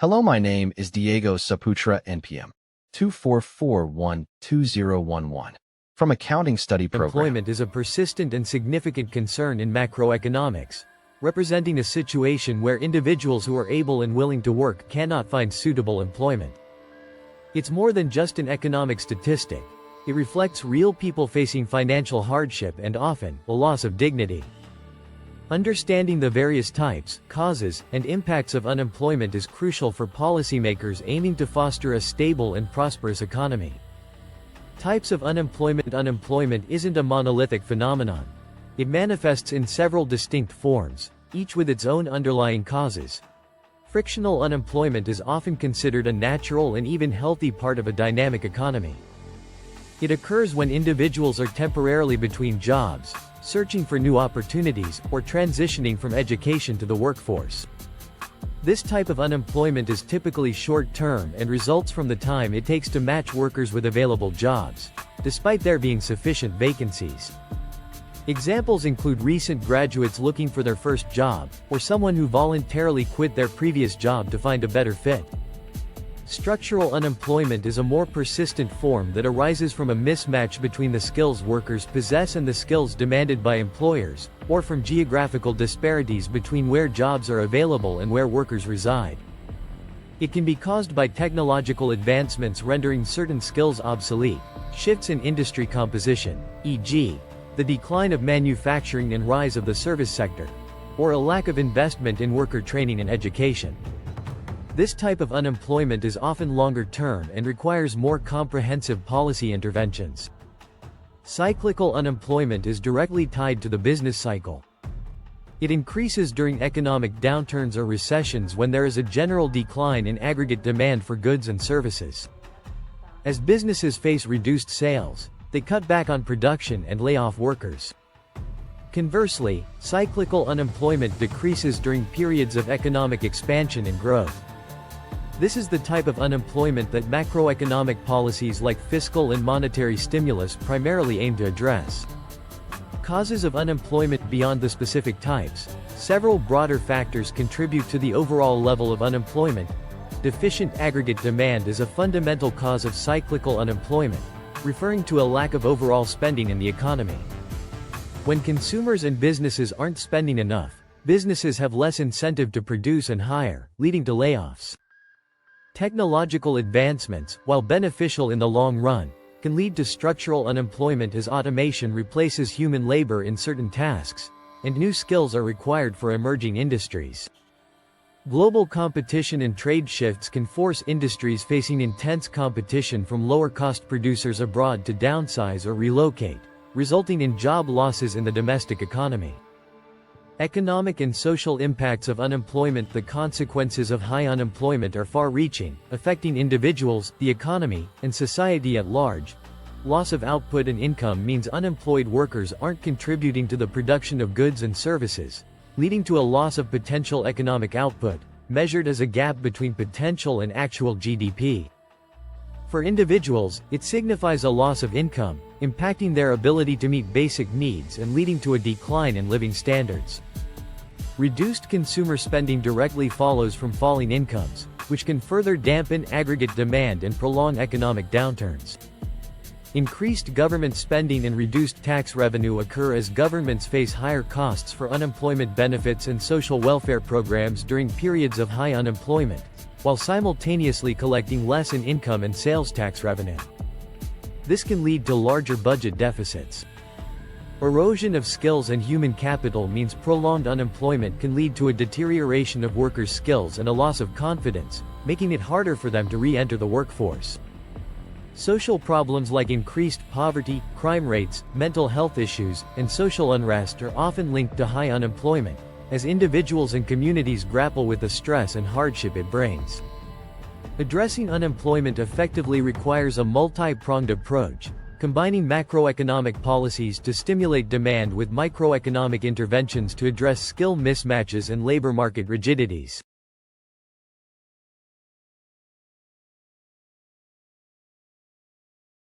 Hello, my name is Diego Saputra, NPM 2441211 from Accounting Study Program. Employment is a persistent and significant concern in macroeconomics, representing a situation where individuals who are able and willing to work cannot find suitable employment. It's more than just an economic statistic. It reflects real people facing financial hardship and often, a loss of dignity. Understanding the various types, causes, and impacts of unemployment is crucial for policymakers aiming to foster a stable and prosperous economy. Types of unemployment. Unemployment isn't a monolithic phenomenon. It manifests in several distinct forms, each with its own underlying causes. Frictional unemployment is often considered a natural and even healthy part of a dynamic economy. It occurs when individuals are temporarily between jobs, searching for new opportunities, or transitioning from education to the workforce. This type of unemployment is typically short-term and results from the time it takes to match workers with available jobs, despite there being sufficient vacancies. Examples include recent graduates looking for their first job, or someone who voluntarily quit their previous job to find a better fit. Structural unemployment is a more persistent form that arises from a mismatch between the skills workers possess and the skills demanded by employers, or from geographical disparities between where jobs are available and where workers reside. It can be caused by technological advancements rendering certain skills obsolete, shifts in industry composition, e.g., the decline of manufacturing and rise of the service sector, or a lack of investment in worker training and education. This type of unemployment is often longer-term and requires more comprehensive policy interventions. Cyclical unemployment is directly tied to the business cycle. It increases during economic downturns or recessions when there is a general decline in aggregate demand for goods and services. As businesses face reduced sales, they cut back on production and lay off workers. Conversely, cyclical unemployment decreases during periods of economic expansion and growth. This is the type of unemployment that macroeconomic policies like fiscal and monetary stimulus primarily aim to address. Causes of unemployment. Beyond the specific types, several broader factors contribute to the overall level of unemployment. Deficient aggregate demand is a fundamental cause of cyclical unemployment, referring to a lack of overall spending in the economy. When consumers and businesses aren't spending enough, businesses have less incentive to produce and hire, leading to layoffs. Technological advancements, while beneficial in the long run, can lead to structural unemployment as automation replaces human labor in certain tasks, and new skills are required for emerging industries. Global competition and trade shifts can force industries facing intense competition from lower-cost producers abroad to downsize or relocate, resulting in job losses in the domestic economy. Economic and social impacts of unemployment. The consequences of high unemployment are far-reaching, affecting individuals, the economy, and society at large. Loss of output and income means unemployed workers aren't contributing to the production of goods and services, leading to a loss of potential economic output, measured as a gap between potential and actual GDP. For individuals, it signifies a loss of income, impacting their ability to meet basic needs and leading to a decline in living standards. Reduced consumer spending directly follows from falling incomes, which can further dampen aggregate demand and prolong economic downturns. Increased government spending and reduced tax revenue occur as governments face higher costs for unemployment benefits and social welfare programs during periods of high unemployment, while simultaneously collecting less in income and sales tax revenue. This can lead to larger budget deficits. Erosion of skills and human capital means prolonged unemployment can lead to a deterioration of workers' skills and a loss of confidence, making it harder for them to re-enter the workforce. Social problems like increased poverty, crime rates, mental health issues, and social unrest are often linked to high unemployment, as individuals and communities grapple with the stress and hardship it brings. Addressing unemployment effectively requires a multi-pronged approach, combining macroeconomic policies to stimulate demand with microeconomic interventions to address skill mismatches and labor market rigidities.